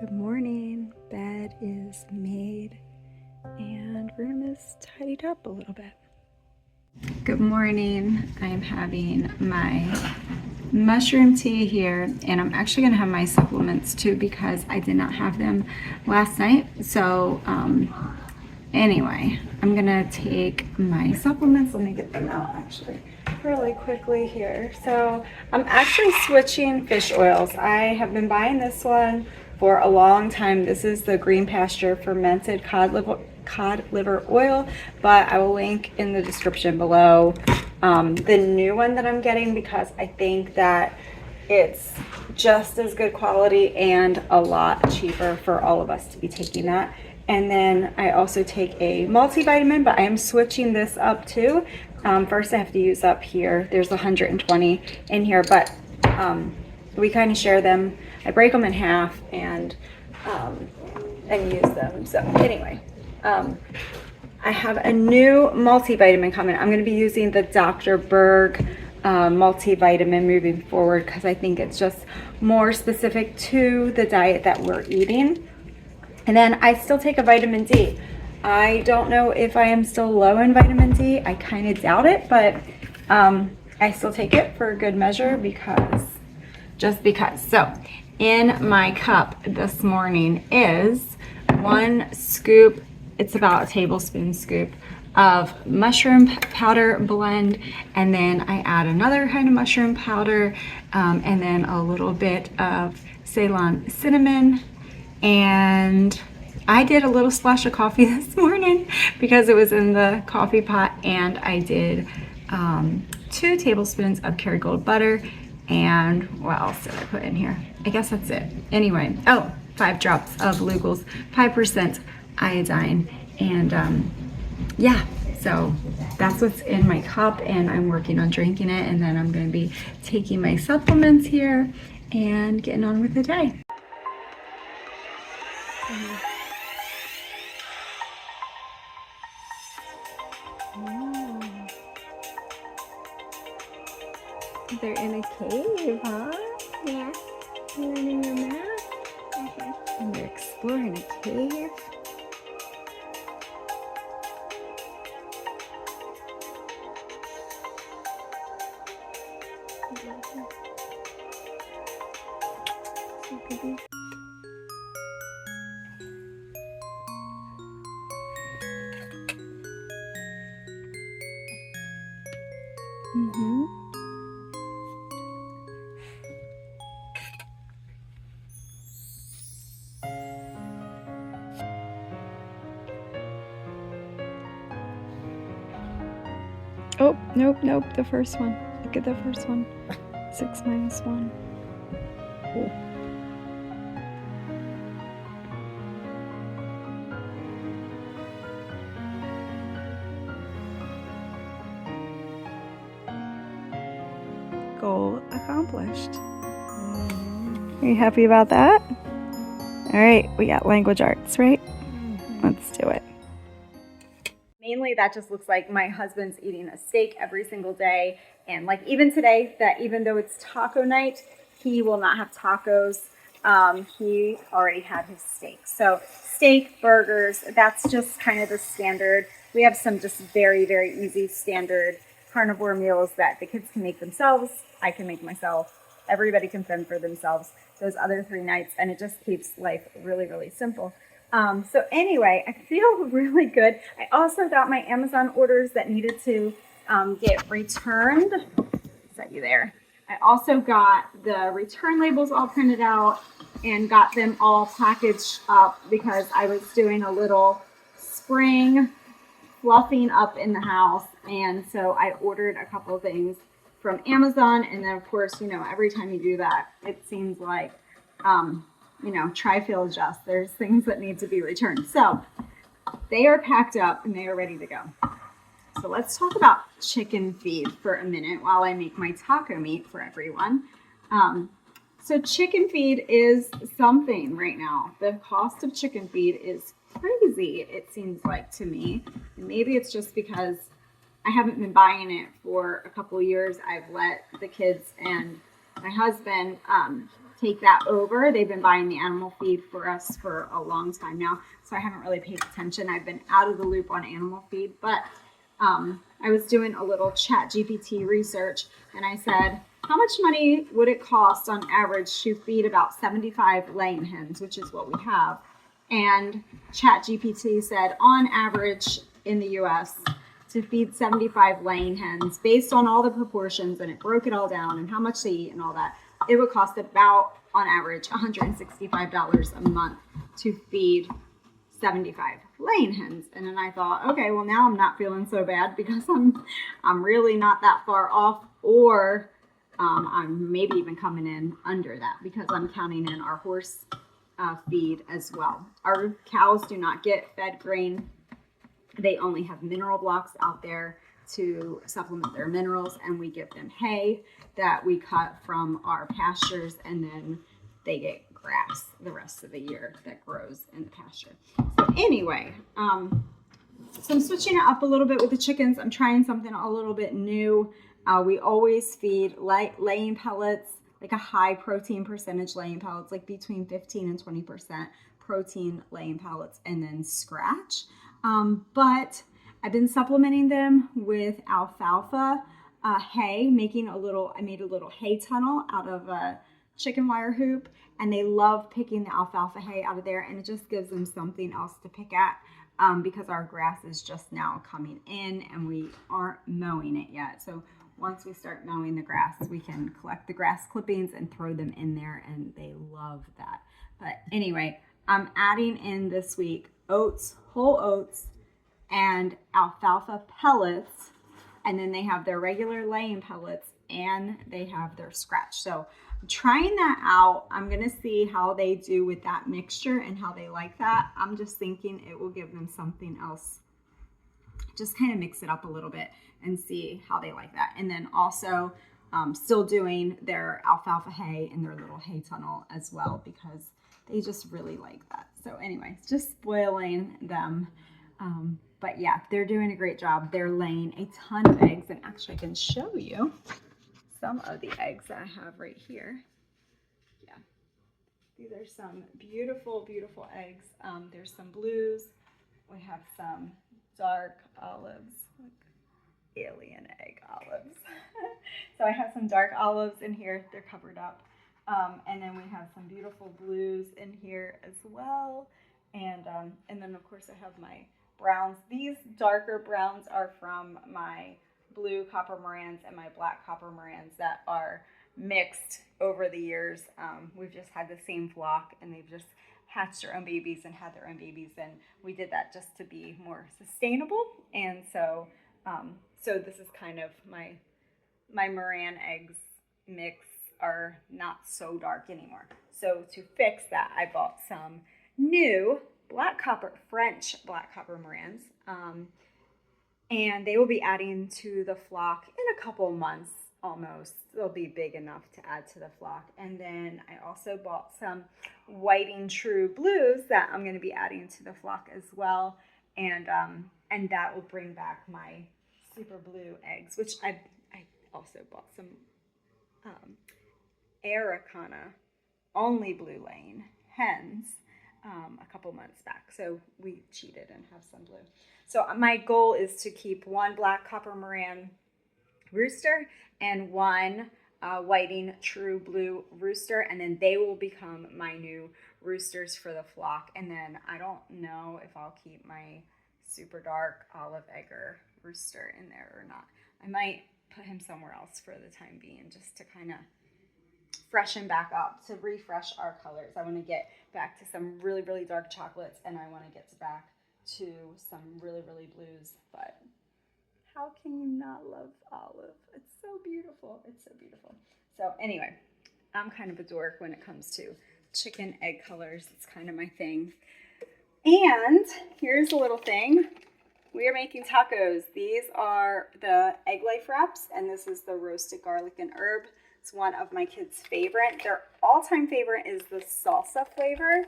Good morning. Bed is made and room is tidied up a little bit. Good morning. I'm having my mushroom tea here, and I'm actually going to have my supplements too because I did not have them last night. So anyway, I'm going to take my supplements. Let me get them out actually really quickly here. So I'm actually switching fish oils. I have been buying this one for a long time. This is the Green Pasture fermented cod liver oil, but I will link in the description below the new one that I'm getting because I think that it's just as good quality and a lot cheaper for all of us to be taking that. And then I also take a multivitamin, but I am switching this up too. First I have to use up here. There's 120 in here, but we kind of share them. I break them in half and use them. So anyway, I have a new multivitamin coming. I'm going to be using the Dr. Berg multivitamin moving forward because I think it's just more specific to the diet that we're eating. And then I still take a vitamin D. I don't know if I am still low in vitamin D. I kind of doubt it, but I still take it for a good measure just because. So in my cup this morning is 1 scoop, it's about a tablespoon scoop of mushroom powder blend, and then I add another kind of mushroom powder, and then a little bit of Ceylon cinnamon, and I did a little splash of coffee this morning because it was in the coffee pot, and I did 2 tablespoons of Kerrygold butter, and what else did I put in here? I guess that's it. Anyway, 5 drops of Lugel's 5% iodine, and yeah, so that's what's in my cup, and I'm working on drinking it, and then I'm going to be taking my supplements here and getting on with the day. They're in a cave, huh? Yeah. Learning their math? And they're exploring a cave. Oh, nope, the first one. Look at the first one. 6 minus 1. Cool. Goal accomplished. Are you happy about that? All right, we got language arts, right? Let's do it. Mainly that just looks like my husband's eating a steak every single day. And like even today, that even though it's taco night, he will not have tacos. He already had his steak. So steak, burgers, that's just kind of the standard. We have some just very, very easy standard carnivore meals that the kids can make themselves. I can make myself. Everybody can fend for themselves those other 3 nights. And it just keeps life really, really simple. So anyway, I feel really good. I also got my Amazon orders that needed to get returned. Is that you there? I also got the return labels all printed out and got them all packaged up because I was doing a little spring fluffing up in the house. And so I ordered a couple of things from Amazon. And then of course, you know, every time you do that, it seems like, try, feel, adjust. There's things that need to be returned. So they are packed up and they are ready to go. So let's talk about chicken feed for a minute while I make my taco meat for everyone. So chicken feed is something right now. The cost of chicken feed is crazy, it seems like to me. And maybe it's just because I haven't been buying it for a couple of years. I've let the kids and my husband take that over. They've been buying the animal feed for us for a long time now, so I haven't really paid attention. I've been out of the loop on animal feed, but I was doing a little ChatGPT research, and I said, how much money would it cost on average to feed about 75 laying hens, which is what we have? And ChatGPT said, on average in the US, to feed 75 laying hens, based on all the proportions, and it broke it all down and how much they eat and all that, it would cost about, on average, $165 a month to feed 75 laying hens. And then I thought, okay, well, now I'm not feeling so bad because I'm really not that far off, or I'm maybe even coming in under that because I'm counting in our horse feed as well. Our cows do not get fed grain. They only have mineral blocks out there to supplement their minerals, and we give them hay that we cut from our pastures, and then they get grass the rest of the year that grows in the pasture. So anyway, so I'm switching it up a little bit with the chickens. I'm trying something a little bit new. We always feed laying pellets, like a high protein percentage laying pellets, like between 15 and 20% protein laying pellets, and then scratch. But I've been supplementing them with alfalfa hay, I made a little hay tunnel out of a chicken wire hoop, and they love picking the alfalfa hay out of there, and it just gives them something else to pick at because our grass is just now coming in and we aren't mowing it yet. So once we start mowing the grass, we can collect the grass clippings and throw them in there, and they love that. But anyway, I'm adding in this week oats, whole oats, and alfalfa pellets, and then they have their regular laying pellets and they have their scratch. So I'm trying that out. I'm gonna see how they do with that mixture and how they like that. I'm just thinking it will give them something else. Just kind of mix it up a little bit and see how they like that. And then also still doing their alfalfa hay in their little hay tunnel as well, because they just really like that. So anyway, it's just spoiling them. But yeah, they're doing a great job. They're laying a ton of eggs, and actually I can show you some of the eggs that I have right here. Yeah, these are some beautiful, beautiful eggs. There's some blues. We have some dark olives, like alien egg olives. So I have some dark olives in here. They're covered up. And then we have some beautiful blues in here as well. And then of course I have my browns. These darker browns are from my blue copper morans and my black copper morans that are mixed over the years. We've just had the same flock, and they've just hatched their own babies and had their own babies, and we did that just to be more sustainable. And so so this is kind of my Moran eggs mix are not so dark anymore. So to fix that, I bought some new French black copper morans, and they will be adding to the flock in a couple months almost. They'll be big enough to add to the flock. And then I also bought some whiting true blues that I'm going to be adding to the flock as well, and that will bring back my super blue eggs, which I also bought some Araucana only blue laying hens a couple months back. So we cheated and have some blue. So my goal is to keep one black copper Moran rooster and one whiting true blue rooster, and then they will become my new roosters for the flock. And then I don't know if I'll keep my super dark olive egger rooster in there or not. I might put him somewhere else for the time being, just to kind of freshen back up, to refresh our colors. I want to get back to some really, really dark chocolates, and I want to get back to some really, really blues. But how can you not love olive? It's so beautiful. It's so beautiful. So anyway, I'm kind of a dork when it comes to chicken egg colors. It's kind of my thing. And here's a little thing. We are making tacos. These are the egg life wraps, and this is the roasted garlic and herb. It's one of my kids' favorite. Their all-time favorite is the salsa flavor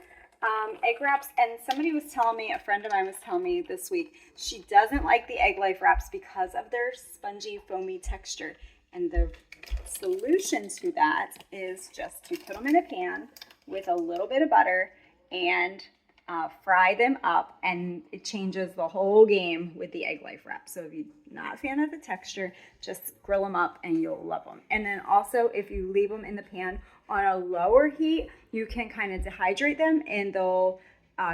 egg wraps. And somebody was telling me, a friend of mine was telling me this week, she doesn't like the egg life wraps because of their spongy, foamy texture. And the solution to that is just to put them in a pan with a little bit of butter and fry them up, and it changes the whole game with the egg life wrap. So if you're not a fan of the texture, just grill them up and you'll love them. And then also, if you leave them in the pan on a lower heat, you can kind of dehydrate them and they'll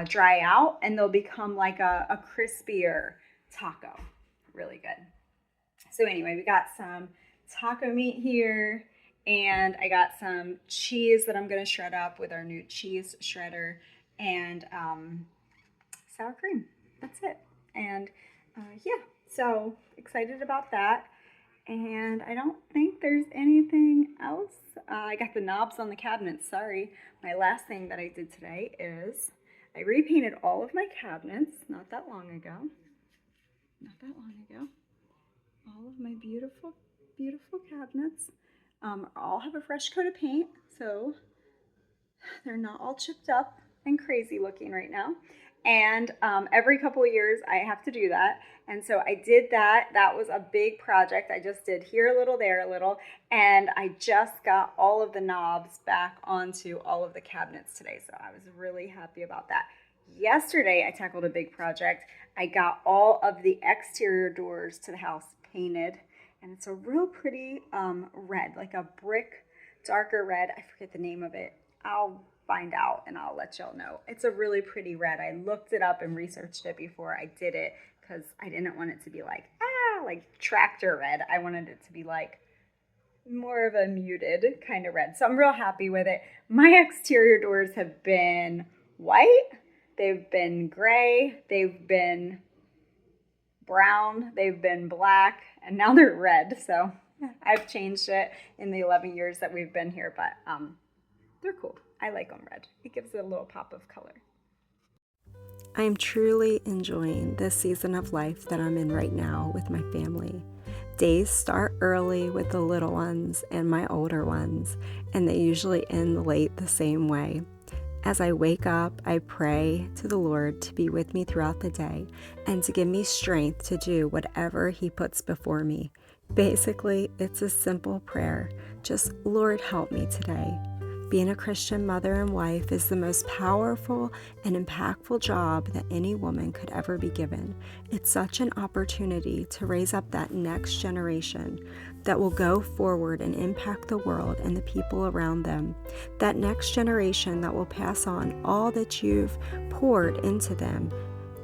dry out and they'll become like a crispier taco. Really good. So anyway, we got some taco meat here, and I got some cheese that I'm going to shred up with our new cheese shredder, and sour cream. That's it. And yeah, so excited about that. And I don't think there's anything else. I got the knobs on the cabinets. Sorry. My last thing that I did today is I repainted all of my cabinets not that long ago. All of my beautiful, beautiful cabinets all have a fresh coat of paint, so they're not all chipped up and crazy looking right now. And every couple of years I have to do that. And so I did that. That was a big project. I just did here a little, there a little. And I just got all of the knobs back onto all of the cabinets today. So I was really happy about that. Yesterday I tackled a big project. I got all of the exterior doors to the house painted. And it's a real pretty red, like a brick, darker red. I forget the name of it. I'll find out and I'll let y'all know. It's a really pretty red. I looked it up and researched it before I did it because I didn't want it to be like tractor red. I wanted it to be like more of a muted kind of red. So I'm real happy with it. My exterior doors have been white, they've been gray, they've been brown, they've been black, and now they're red. So I've changed it in the 11 years that we've been here, but they're cool. I like them red. It gives it a little pop of color. I'm truly enjoying this season of life that I'm in right now with my family. Days start early with the little ones and my older ones, and they usually end late the same way. As I wake up, I pray to the Lord to be with me throughout the day and to give me strength to do whatever He puts before me. Basically, it's a simple prayer. Just, Lord, help me today. Being a Christian mother and wife is the most powerful and impactful job that any woman could ever be given. It's such an opportunity to raise up that next generation that will go forward and impact the world and the people around them. That next generation that will pass on all that you've poured into them,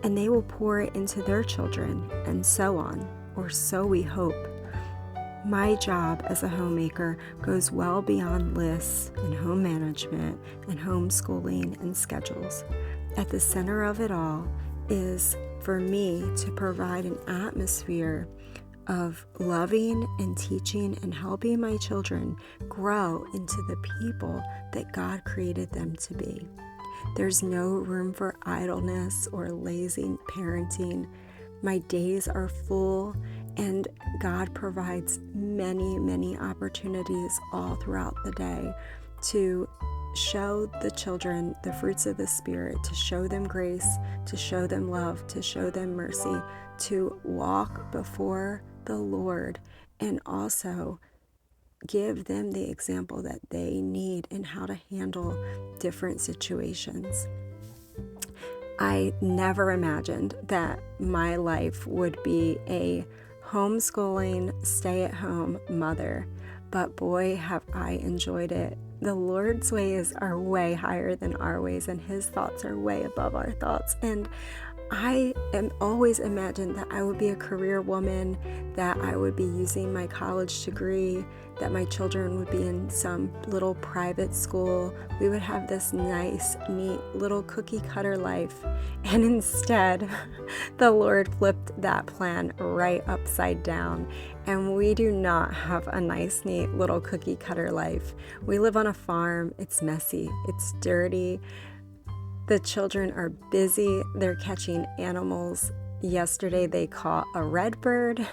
and they will pour it into their children, and so on, or so we hope. My job as a homemaker goes well beyond lists and home management and homeschooling and schedules. At the center of it all is for me to provide an atmosphere of loving and teaching and helping my children grow into the people that God created them to be. There's no room for idleness or lazy parenting. My days are full, and God provides many, many opportunities all throughout the day to show the children the fruits of the Spirit, to show them grace, to show them love, to show them mercy, to walk before the Lord, and also give them the example that they need in how to handle different situations. I never imagined that my life would be a homeschooling, stay-at-home mother, but boy, have I enjoyed it. The Lord's ways are way higher than our ways, and His thoughts are way above our thoughts. And I am always imagined that I would be a career woman, that I would be using my college degree, that my children would be in some little private school. We would have this nice, neat little cookie cutter life. And instead, the Lord flipped that plan right upside down. And we do not have a nice, neat little cookie cutter life. We live on a farm. It's messy. It's dirty. The children are busy. They're catching animals. Yesterday they caught a red bird,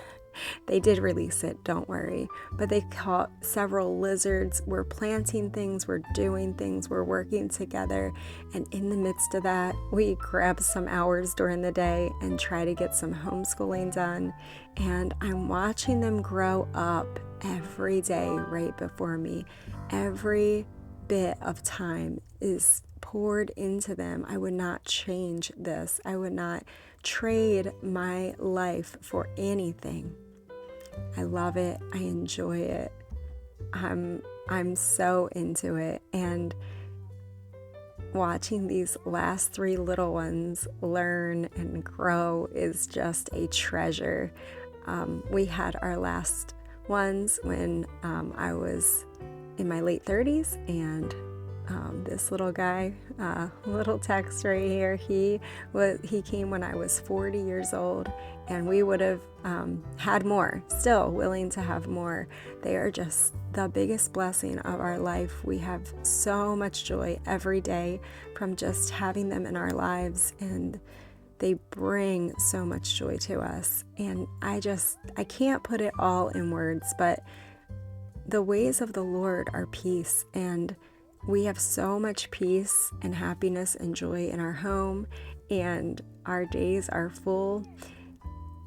They did release it, don't worry. But they caught several lizards. We're planting things, we're doing things, we're working together. And in the midst of that, we grab some hours during the day and try to get some homeschooling done. And I'm watching them grow up every day right before me. Every bit of time is poured into them. I would not change this. I would not trade my life for anything. I love it. I enjoy it. I'm so into it. And watching these last 3 little ones learn and grow is just a treasure. We had our last ones when I was in my late 30s, and this little guy, little text right here, he came when I was 40 years old, and we would have had more, still willing to have more. They are just the biggest blessing of our life. We have so much joy every day from just having them in our lives, and they bring so much joy to us. And I can't put it all in words, but the ways of the Lord are peace, and we have so much peace and happiness and joy in our home, and our days are full.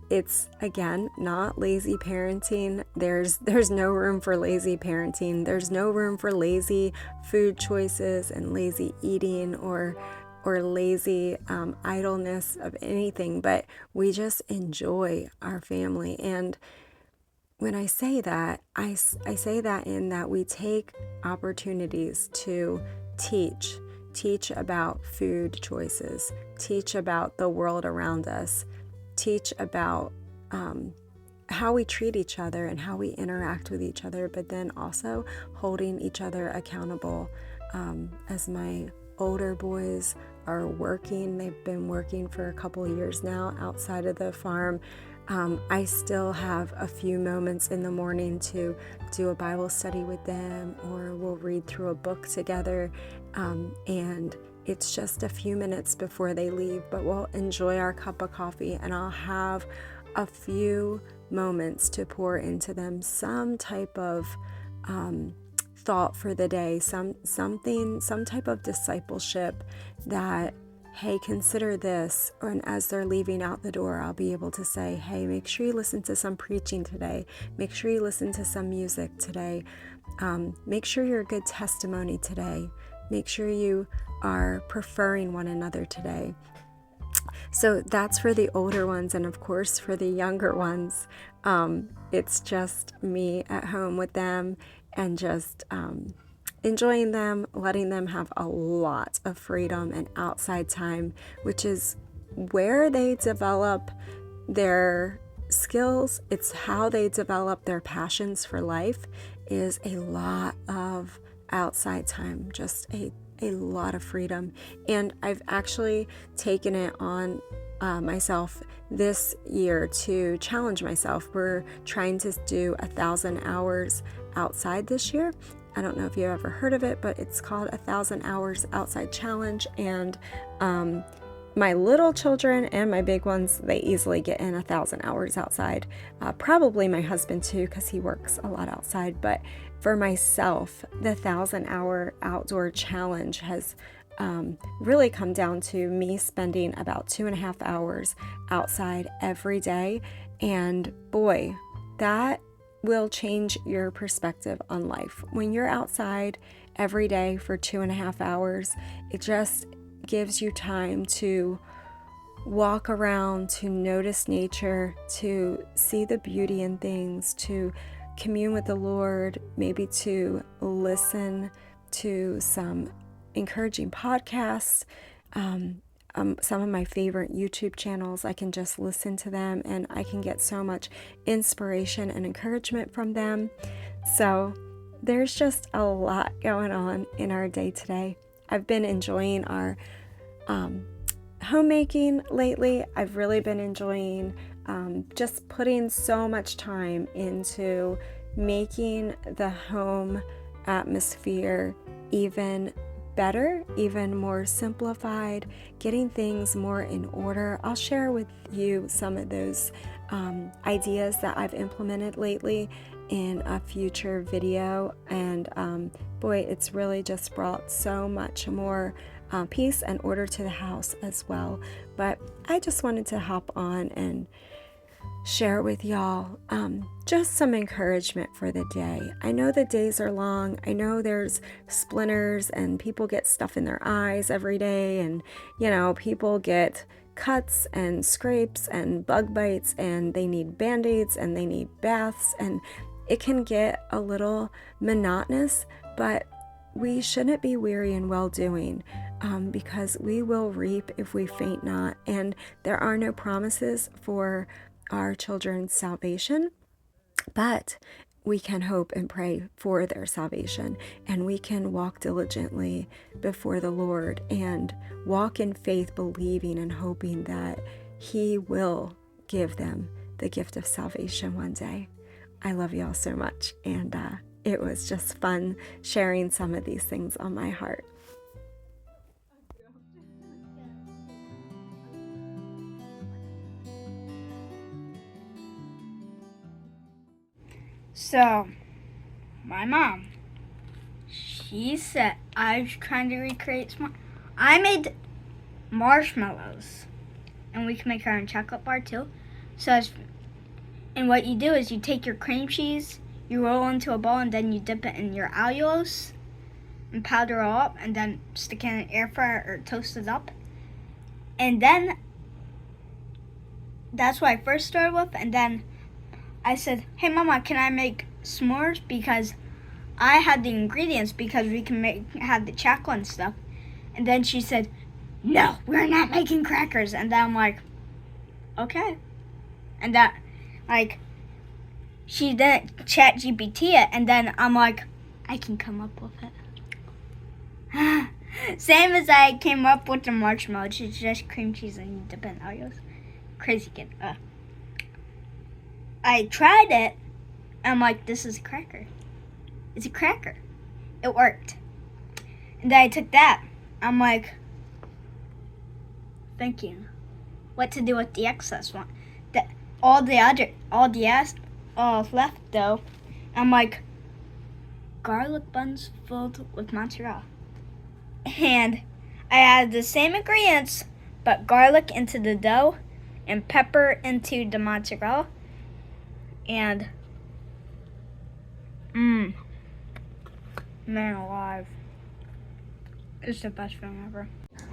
It's, again, not lazy parenting. There's no room for lazy parenting. There's no room for lazy food choices and lazy eating or lazy idleness of anything, but we just enjoy our family. And when I say that, I say that in that we take opportunities to teach about food choices, teach about the world around us, teach about how we treat each other and how we interact with each other, but then also holding each other accountable. As my older boys are working, they've been working for a couple of years now outside of the farm. I still have a few moments in the morning to do a Bible study with them, or we'll read through a book together, and it's just a few minutes before they leave, but we'll enjoy our cup of coffee, and I'll have a few moments to pour into them some type of thought for the day, some type of discipleship that, hey, consider this. And as they're leaving out the door, I'll be able to say, hey, make sure you listen to some preaching today. Make sure you listen to some music today. Make sure you're a good testimony today. Make sure you are preferring one another today. So that's for the older ones. And of course, for the younger ones, it's just me at home with them and just enjoying them, letting them have a lot of freedom and outside time, which is where they develop their skills. It's how they develop their passions for life, is a lot of outside time, just a lot of freedom. And I've actually taken it on myself this year to challenge myself. We're trying to do 1,000 hours outside this year. I don't know if you've ever heard of it, but it's called 1,000 Hours Outside Challenge. And my little children and my big ones, they easily get in 1,000 hours outside. Probably my husband too, because he works a lot outside. But for myself, the 1,000-hour outdoor challenge has really come down to me spending about 2.5 hours outside every day. And boy, that will change your perspective on life. When you're outside every day for 2.5 hours, it just gives you time to walk around, to notice nature, to see the beauty in things, to commune with the Lord, maybe to listen to some encouraging podcasts, some of my favorite YouTube channels. I can just listen to them and I can get so much inspiration and encouragement from them. So there's just a lot going on in our day today. I've been enjoying our homemaking lately. I've really been enjoying just putting so much time into making the home atmosphere even better, even more simplified, getting things more in order. I'll share with you some of those ideas that I've implemented lately in a future video, and boy, it's really just brought so much more peace and order to the house as well. But I just wanted to hop on and share with y'all just some encouragement for the day. I know the days are long. I know there's splinters and people get stuff in their eyes every day, and people get cuts and scrapes and bug bites, and they need band-aids and they need baths, and it can get a little monotonous, but we shouldn't be weary in well-doing, because we will reap if we faint not. And there are no promises for our children's salvation, but we can hope and pray for their salvation, and we can walk diligently before the Lord and walk in faith, believing and hoping that He will give them the gift of salvation one day. I love y'all so much, and it was just fun sharing some of these things on my heart. So, my mom, she said I was trying to recreate I made marshmallows, and we can make our own chocolate bar too. And what you do is you take your cream cheese, you roll into a ball, and then you dip it in your allulose and powder it all up, and then stick it in an air fryer or toast it up. And then that's what I first started with, and then I said, hey Mama, can I make s'mores? Because I had the ingredients, because we can have the chocolate and stuff. And then she said, no, we're not making crackers. And then I'm like, okay. And that, she didn't chat GPT it, and then I'm like, I can come up with it. Same as I came up with the marshmallow. It's just cream cheese and you dip it in allulose. Crazy kid. I tried it, and I'm like, this is a cracker. It's a cracker. It worked. And then I took that. I'm like, thinking what to do with the excess one. All left though. I'm like, garlic buns filled with mozzarella. And I added the same ingredients, but garlic into the dough and pepper into the mozzarella. And, man alive, it's the best thing ever.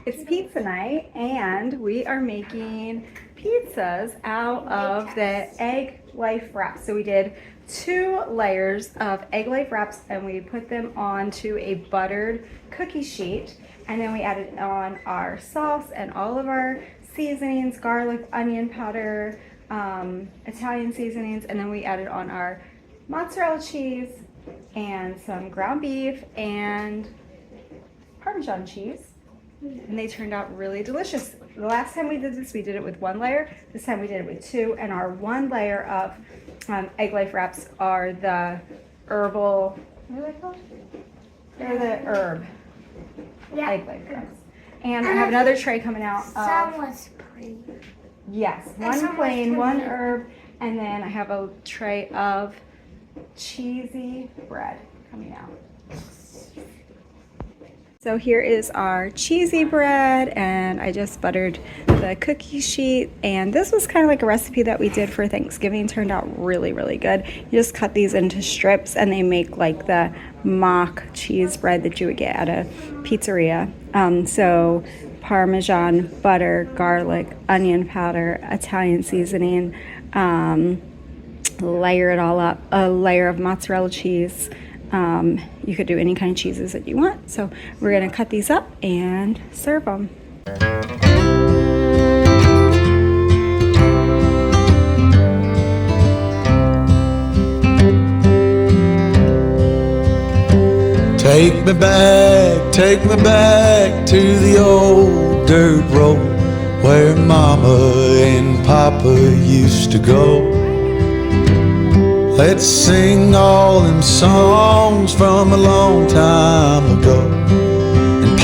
It's pizza night, and we are making pizzas out of the egg life wraps. So we did 2 layers of egg life wraps, and we put them onto a buttered cookie sheet, and then we added on our sauce and all of our seasonings, garlic, onion powder, Italian seasonings, and then we added on our mozzarella cheese and some ground beef and Parmesan cheese, and they turned out really delicious. The last time we did this, we did it with 1 layer. This time we did it with 2, and our 1 layer of egg life wraps are the herbal, what are they called? They're the herb egg life wraps. And I have another tray coming out of, Some was pretty. yes, 1 plain, 1 herb, and then I have a tray of cheesy bread coming out. So here is our cheesy bread, and I just buttered the cookie sheet, and this was kind of like a recipe that we did for Thanksgiving. Turned out really, really good. You just cut these into strips, and they make like the mock cheese bread that you would get at a pizzeria. So Parmesan, butter, garlic, onion powder, Italian seasoning, layer it all up, a layer of mozzarella cheese. You could do any kind of cheeses that you want. So we're gonna cut these up and serve them. Take me back to the old dirt road where Mama and Papa used to go. Let's sing all them songs from a long time ago and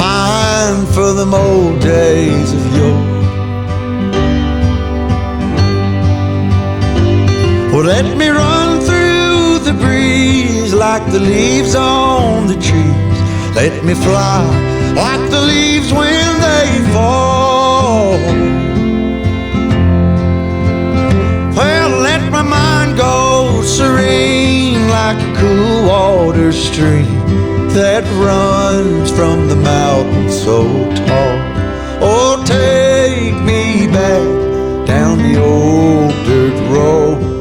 for them old days of yore. Well, let me run through the breeze like the leaves on the trees. Let me fly like the leaves when they fall. Well, let my mind go serene like a cool water stream that runs from the mountain so tall. Oh, take me back down the old dirt road.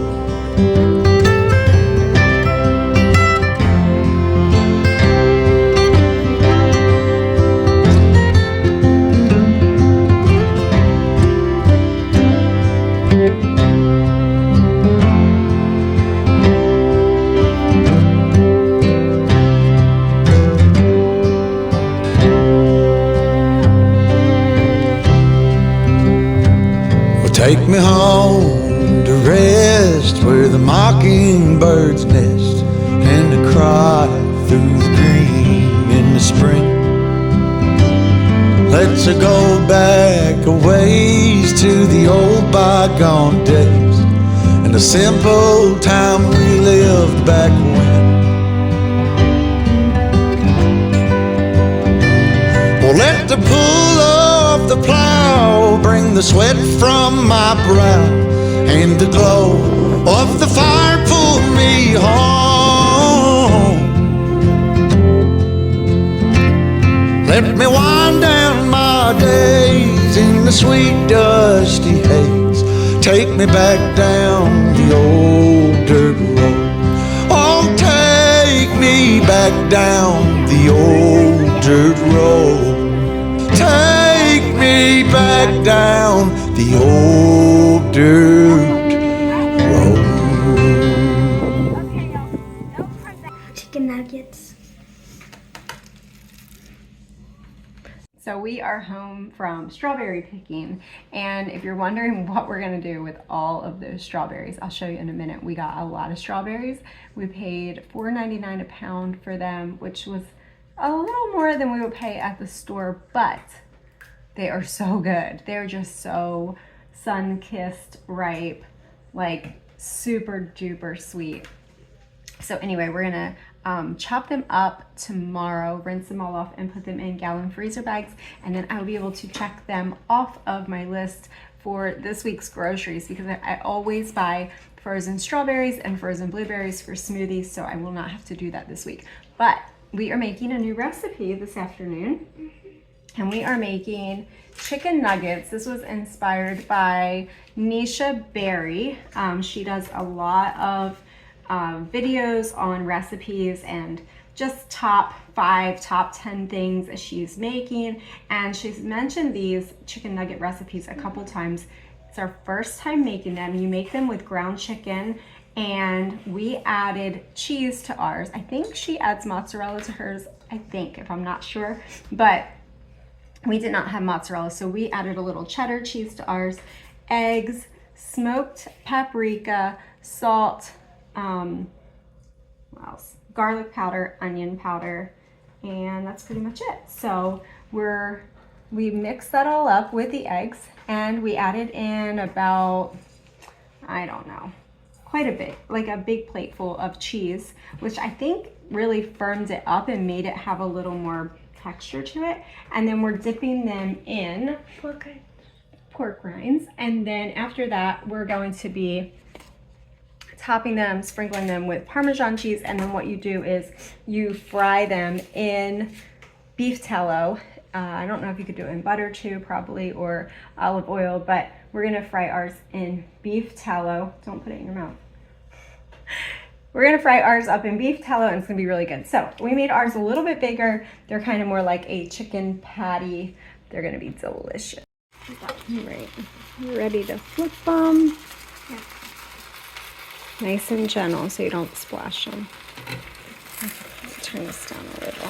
Take me home to rest where the mockingbirds nest and to cry through the green in the spring. Let's go back a ways to the old bygone days and the simple time we lived back when. Well, let the pull of the plow bring the sweat from my brow and the glow of the fire pull me home. Let me wind down my days in the sweet dusty haze. Take me back down the old dirt road. Oh, take me back down the old dirt road. Take me back down the old dirt road. Chicken nuggets. So we are home from strawberry picking, and if you're wondering what we're gonna do with all of those strawberries, I'll show you in a minute. We got a lot of strawberries. We paid $4.99 a pound for them, which was a little more than we would pay at the store, but they are so good. They're just so sun-kissed, ripe, like super duper sweet. So anyway, we're gonna chop them up tomorrow, rinse them all off and put them in gallon freezer bags, and then I'll be able to check them off of my list for this week's groceries, because I always buy frozen strawberries and frozen blueberries for smoothies, so I will not have to do that this week. But we are making a new recipe this afternoon, and we are making chicken nuggets. This was inspired by Nisha Berry. She does a lot of videos on recipes and just top 5, top 10 things that she's making, and she's mentioned these chicken nugget recipes a couple times. It's our first time making them. You make them with ground chicken, and we added cheese to ours. I think she adds mozzarella to hers, I think, if I'm not sure, but we did not have mozzarella, so we added a little cheddar cheese to ours, eggs, smoked paprika, salt, what else? Garlic powder, onion powder, and that's pretty much it. So we mixed that all up with the eggs, and we added in about, I don't know, quite a bit, like a big plateful of cheese, which I think really firmed it up and made it have a little more texture to it. And then we're dipping them in pork rinds, and then after that we're going to be topping them, sprinkling them with Parmesan cheese, and then what you do is you fry them in beef tallow. I don't know if you could do it in butter too, probably, or olive oil, but we're gonna fry ours in beef tallow. Don't put it in your mouth. We're gonna fry ours up in beef tallow, and it's gonna be really good. So we made ours a little bit bigger. They're kind of more like a chicken patty. They're gonna be delicious. All right, you ready to flip them? Yeah. Nice and gentle so you don't splash them. Let's turn this down a little.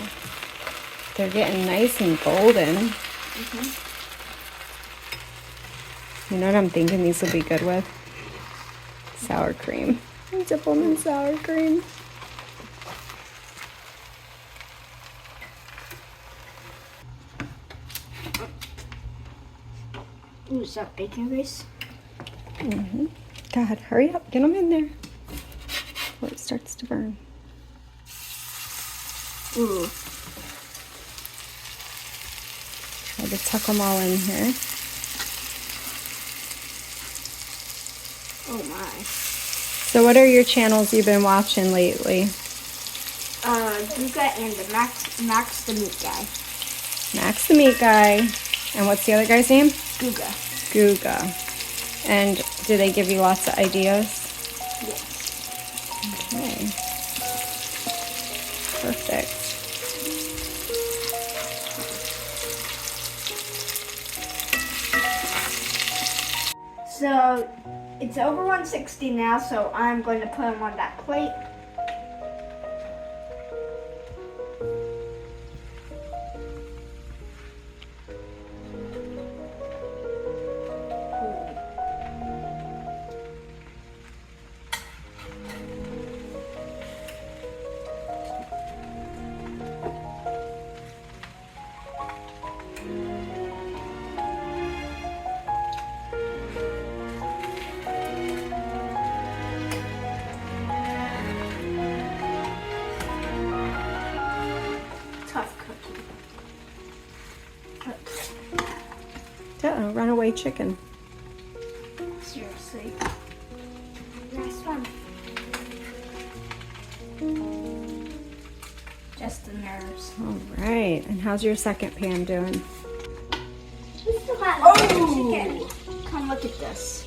They're getting nice and golden. You know what I'm thinking these will be good with? Sour cream. Dip them in sour cream. Ooh, is that bacon grease? God, hurry up. Get them in there before it starts to burn. Ooh. Try to tuck them all in here. Oh my. So what are your channels you've been watching lately? Guga and the Max the Meat Guy. Max the Meat Guy. And what's the other guy's name? Guga. Guga. And do they give you lots of ideas? Yes. Okay. Perfect. So it's over 160 now, so I'm going to put them on that plate. Tough cookie. Uh-oh, runaway chicken. Seriously. Nice one. Just the nerves. All right. And how's your second pan doing? Oh! Come look at this.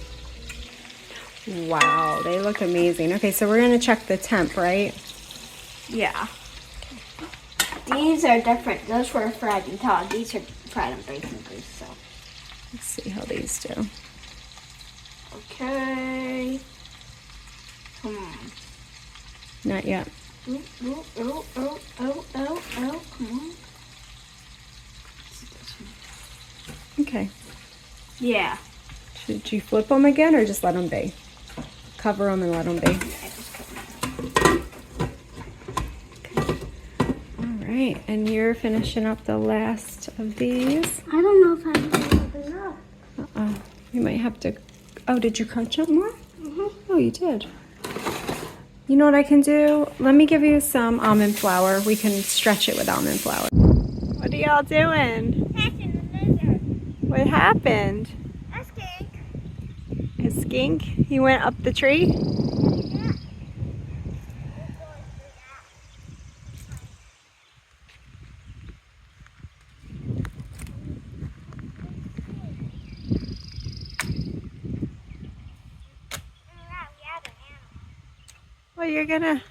Wow, they look amazing. Okay, so we're going to check the temp, right? Yeah. These are different. Those were fried and thawed. These are fried and bacon grease. So. Let's see how these do. Okay. Come on. Not yet. Oh, oh, oh, oh, oh, oh, oh. Come on. Okay. Yeah. Should you flip them again or just let them be? Cover them and let them be. All right, and you're finishing up the last of these. I don't know if I'm going to open it up. Uh-oh, you might have to... Oh, did you crunch up more? Oh, you did. You know what I can do? Let me give you some almond flour. We can stretch it with almond flour. What are y'all doing? Catching the lizard. What happened? A skink. A skink? He went up the tree? Yeah. Well, you're gonna...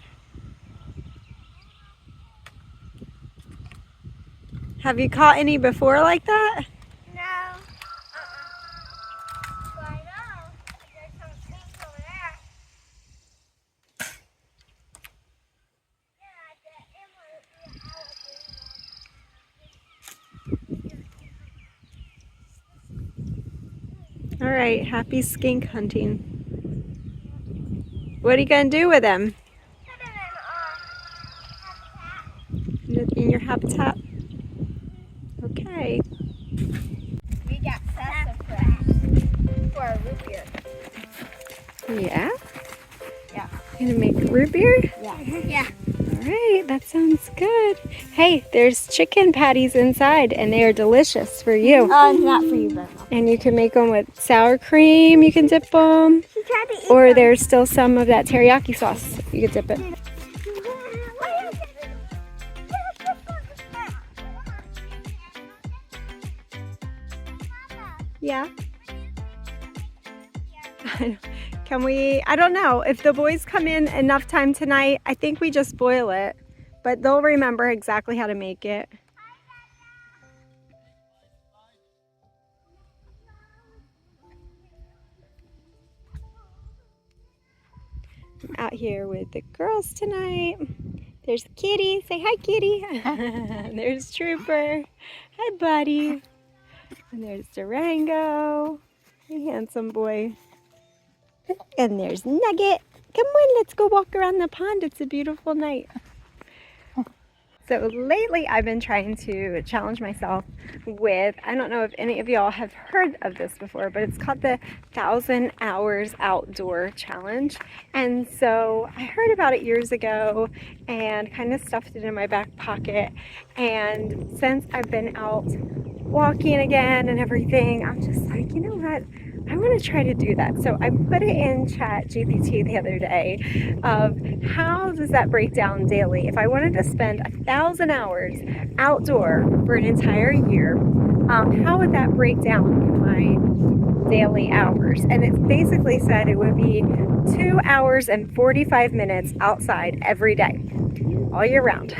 Have you caught any before like that? No. Well, I know. There's some skinks over there. All right, happy skink hunting. What are you gonna do with them? In your habitat? Okay. We got sassafras for a root beer. Yeah? Yeah. Gonna make root beer? Yeah. Yeah. All right, that sounds good. Hey, there's chicken patties inside and they are delicious for you. Not for you, but And you can make them with sour cream, you can dip them. she tried to eat Or them. there's still some of that teriyaki sauce. You can dip it. Yeah. Can we, I don't know, if the boys come in enough time tonight, I think we just boil it, but they'll remember exactly how to make it. I'm out here with the girls tonight. There's Kitty, say hi Kitty. There's Trooper, hi buddy. And there's Durango, hey handsome boy. And there's Nugget. Come on, let's go walk around the pond. It's a beautiful night. So lately I've been trying to challenge myself with, I don't know if any of y'all have heard of this before, but it's called the 1,000 Hours Outdoor Challenge. And so I heard about it years ago and kind of stuffed it in my back pocket. And since I've been out walking again and everything, I'm just like, you know what? I want to try to do that. So I put it in Chat GPT the other day of how does that break down daily? If I wanted to spend 1,000 hours outdoor for an entire year, how would that break down in my daily hours? And it basically said it would be 2 hours and 45 minutes outside every day, all year round.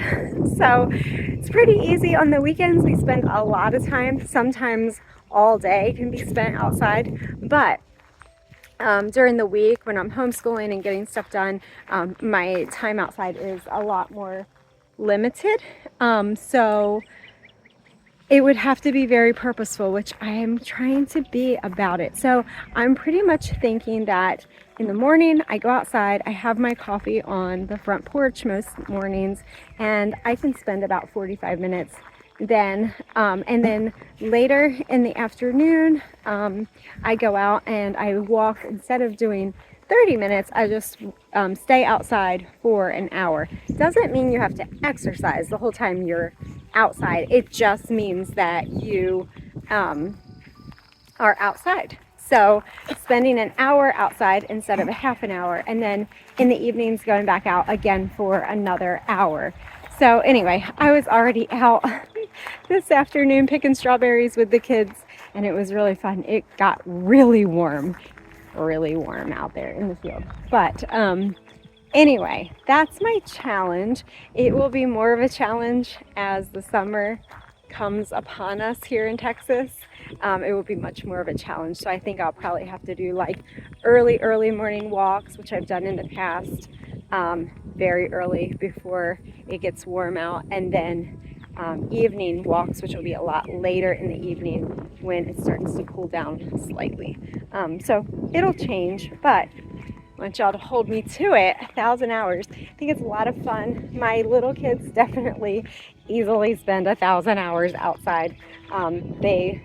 So it's pretty easy. On the weekends, we spend a lot of time, sometimes all day can be spent outside, but during the week when I'm homeschooling and getting stuff done, my time outside is a lot more limited. So it would have to be very purposeful, which I am trying to be about it. So I'm pretty much thinking that in the morning I go outside, I have my coffee on the front porch most mornings, and I can spend about 45 minutes then, and then later in the afternoon, I go out and I walk. Instead of doing 30 minutes, I just stay outside for an hour. Doesn't mean you have to exercise the whole time you're outside. It just means that you are outside. So spending an hour outside instead of a half an hour, and then in the evenings going back out again for another hour. So anyway, I was already out this afternoon picking strawberries with the kids, and it was really fun. It got really warm out there in the field. But anyway, that's my challenge. It will be more of a challenge as the summer comes upon us here in Texas. It will be much more of a challenge. So I think I'll probably have to do like early morning walks, which I've done in the past, very early before it gets warm out, and then evening walks, which will be a lot later in the evening when it starts to cool down slightly. So it'll change, but I want y'all to hold me to it. 1,000 hours. I think it's a lot of fun. My little kids definitely easily spend 1,000 hours outside. They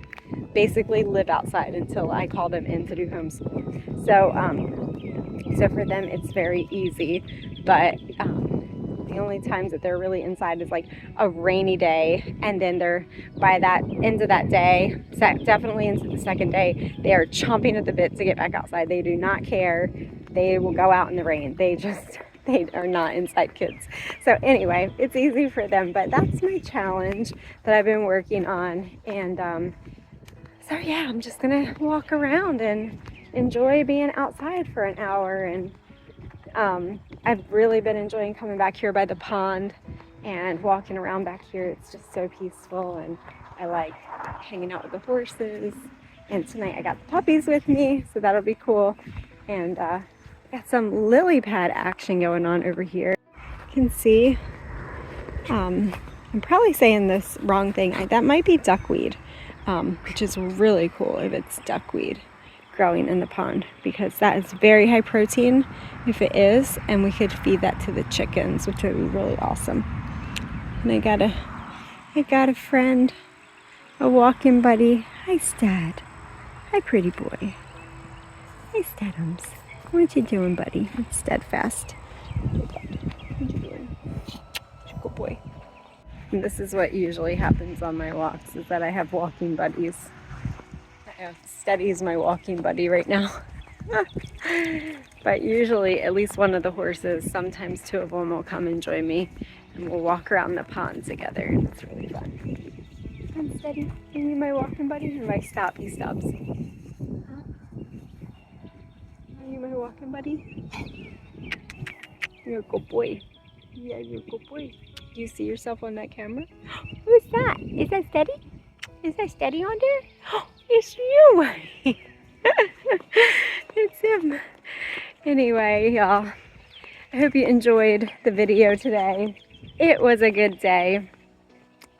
basically live outside until I call them in to do homeschool. So for them it's very easy, but the only times that they're really inside is like a rainy day, and then they're, by that end of that day, definitely into the second day, they are chomping at the bit to get back outside. They do not care. They will go out in the rain. They are not inside kids. So anyway, it's easy for them, but that's my challenge that I've been working on. And so yeah, I'm just gonna walk around and enjoy being outside for an hour. And I've really been enjoying coming back here by the pond and walking around back here. It's just so peaceful, and I like hanging out with the horses. And tonight I got the puppies with me, so that'll be cool. And got some lily pad action going on over here. You can see, I'm probably saying this wrong thing. That might be duckweed, which is really cool if it's duckweed growing in the pond, because that is very high protein if it is, and we could feed that to the chickens, which would be really awesome. And I got a friend, a walking buddy. Hi, Stad. Hi, pretty boy. Hi, Stadums. What you doing, buddy? It's Steadfast. What you doing? Good boy. And this is what usually happens on my walks, is that I have walking buddies. Steady's my walking buddy right now. But usually at least one of the horses, sometimes two of them, will come and join me, and we'll walk around the pond together, and it's really fun. I'm Steady. Are you my walking buddy? And if I stop, he stops. Huh? Are you my walking buddy? You're a good boy. Yeah, you're a good boy. Do you see yourself on that camera? Who's that? Is that Steady? Is that Steady on there? Oh, it's you! It's him. Anyway, y'all, I hope you enjoyed the video today. It was a good day.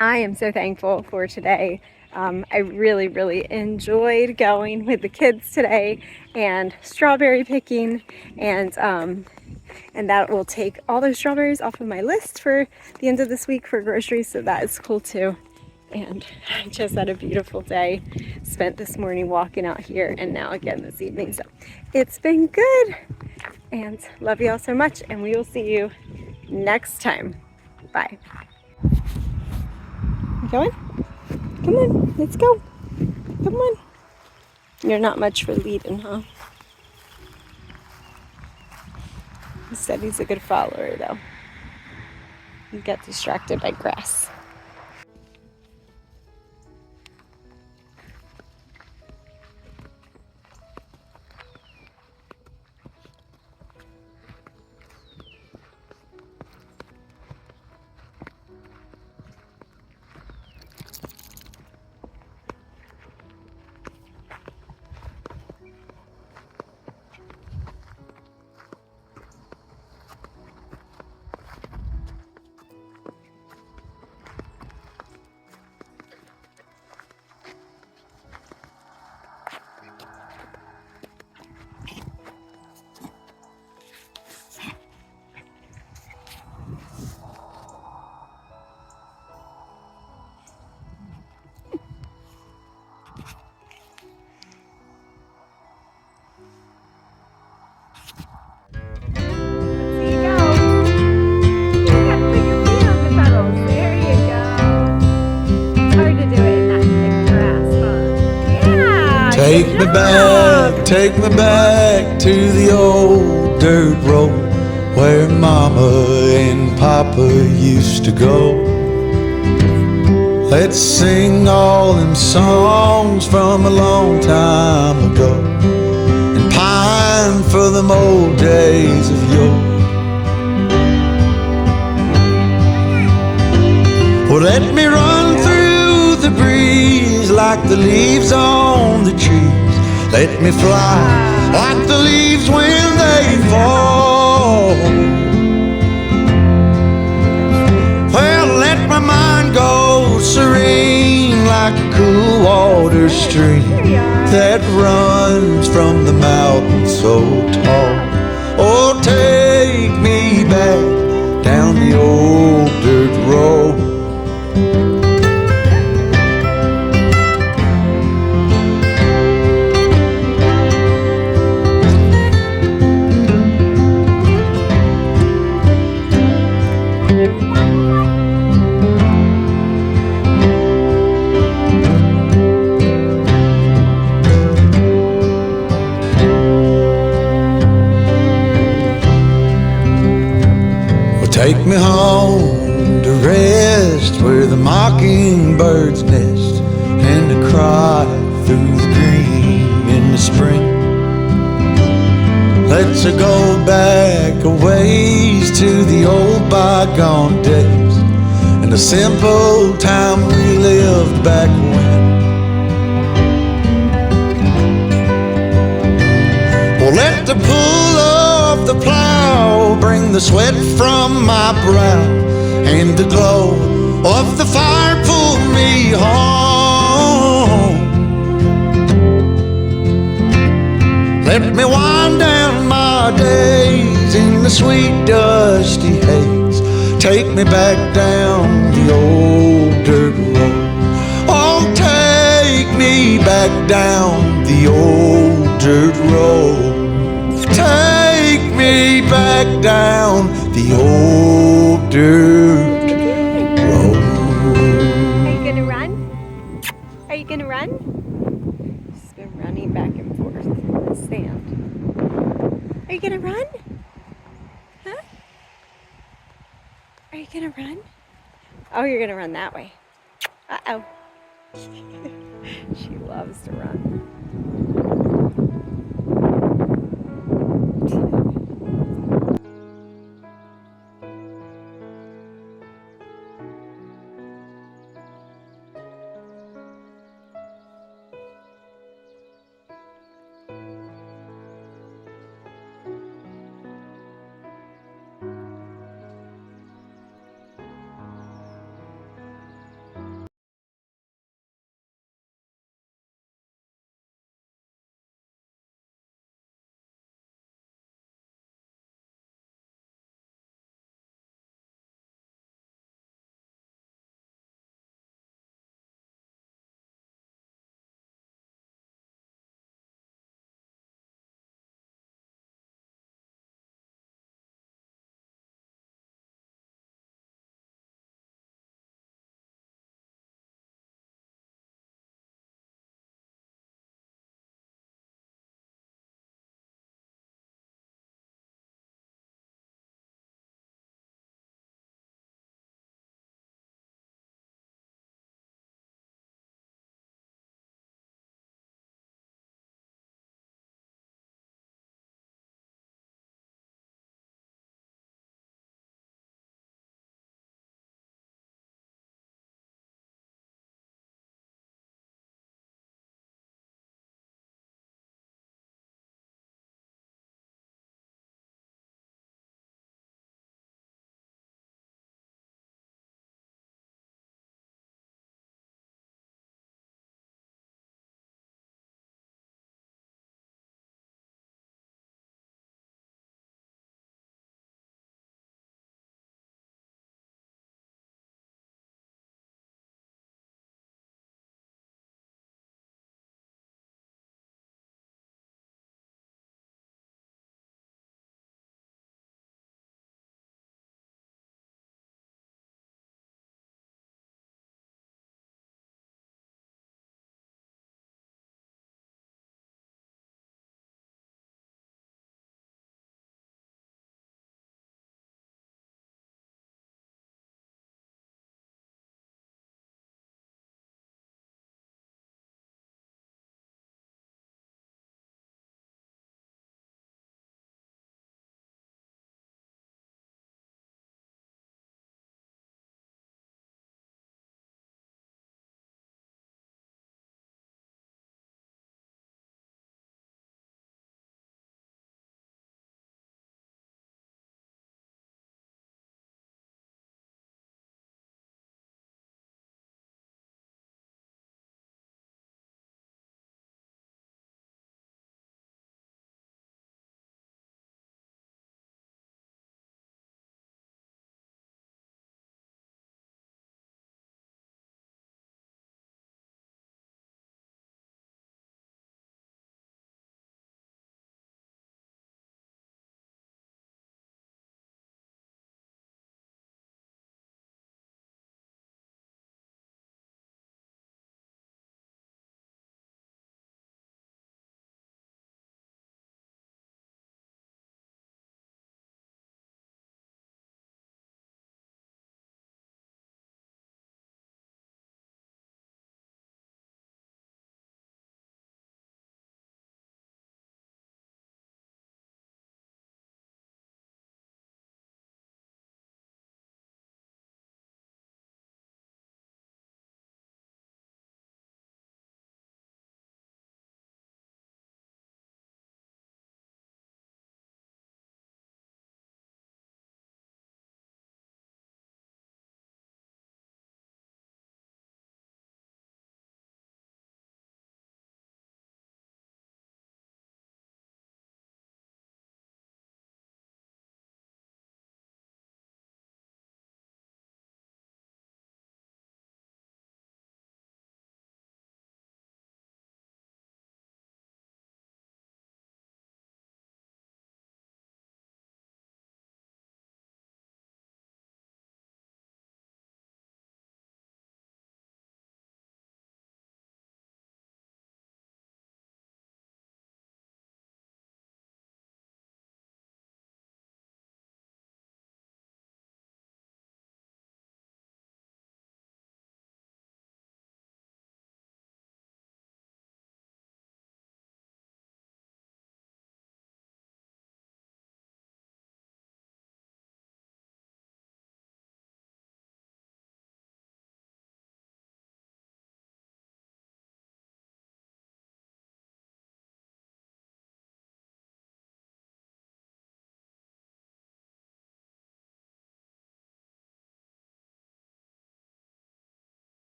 I am so thankful for today. I really enjoyed going with the kids today and strawberry picking, and and that will take all those strawberries off of my list for the end of this week for groceries, so that is cool too. And I just had a beautiful day. Spent this morning walking out here and now again this evening. So it's been good. And love you all so much. And we will see you next time. Bye. You going? Come on, let's go. Come on. You're not much for leading, huh? He said he's a good follower though. He got distracted by grass. Take me back to the old dirt road where Mama and Papa used to go. Let's sing all them songs from a long time ago and pine for them old days of yore. Well, let me run through the breeze like the leaves on the trees. Let me fly like the leaves when they fall. Well, let my mind go serene like a cool water stream that runs from the mountain so tall. Oh, take me back down the old dirt road. Take me home to rest where the mockingbirds nest and to cry through the green in the spring. Let's go back a ways to the old bygone days and the simple time we lived back when. Well, let the pull of the plow bring the sweat from my brow and the glow of the fire pull me home. Let me wind down my days in the sweet dusty haze. Take me back down the old dirt road. Oh, take me back down the old dirt road. Take me back down the old dirt road. Are you gonna run? Are you gonna run? She's been running back and forth in the sand. Are you gonna run? Huh? Are you gonna run? Oh, you're gonna run that way. Uh-oh. She loves to run.